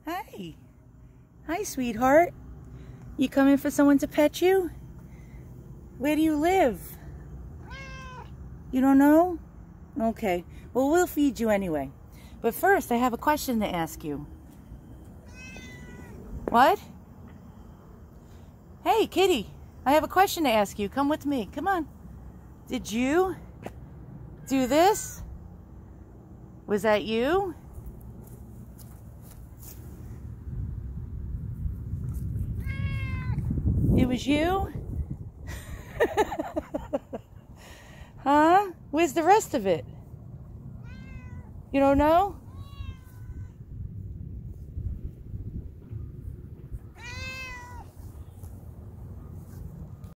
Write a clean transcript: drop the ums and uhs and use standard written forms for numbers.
Hi. Hi, sweetheart. You coming for someone to pet you? Where do you live? You don't know? Okay. Well, we'll feed you anyway. But first, I have a question to ask you. What? Hey, kitty. I have a question to ask you. Come with me. Come on. Did you do this? Was that you? It was you? Huh? Where's the rest of it? You don't know?